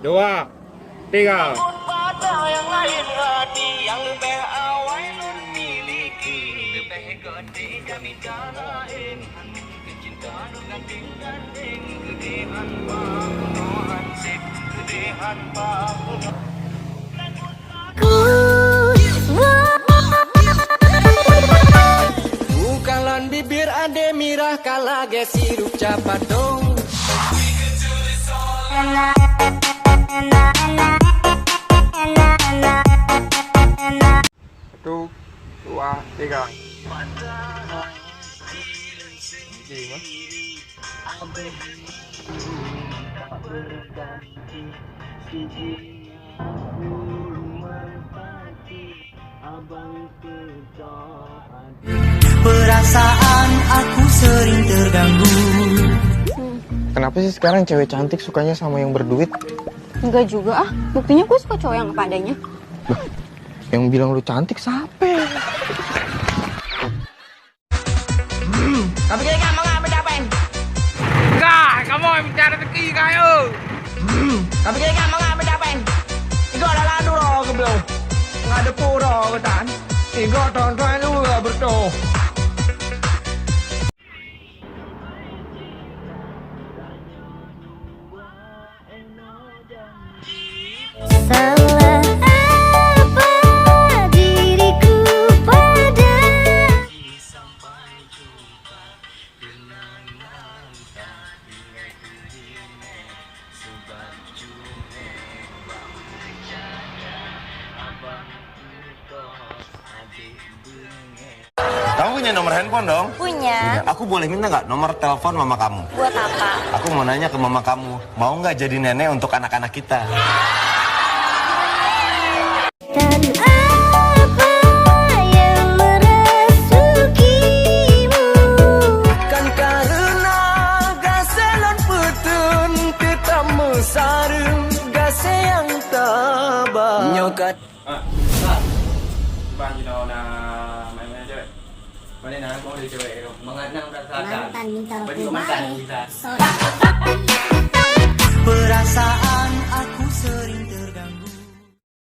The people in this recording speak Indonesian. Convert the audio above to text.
2, 3. Pada yang lain hati yang lebih awal nun miliki lebih gede kami jalain kecintaan gandeng-gandeng gedean bangunan sip gedean bangunan bukalan bibir ade mirah kala gesi ucapan dong. 1, 2, 3. Perasaan aku sering terganggu. Kenapa sih sekarang cewek cantik sukanya sama yang berduit? Enggak juga ah, buktinya gue suka cowok yang apa adanya. Yang bilang lu cantik siapa? Tapi kayak kamu nggak mencapain. Enggak, kamu yang bicara rezeki kayu. Tapi kayak kamu nggak mencapain. Igo ada ladu loh kebelum. Nggak ada puro ketan. Igo tonton lu nggak bertuh. Salah apa diriku pada Kamu punya nomor handphone dong? punya. Aku boleh minta nggak nomor telepon mama kamu? Buat apa? Aku mau nanya ke mama kamu, mau nggak jadi nenek untuk anak-anak kita? Dan apa yang merasukimu? Kan karena gaselan petun kita mesarem gase yang tabah. Nyokat. Bạn gì đâu là mày mày chơi. Bạn đi nào có đi chơi không? Mengenang rasakan Mantan minta Bagi aku mantan balik. bisa Perasaan aku sering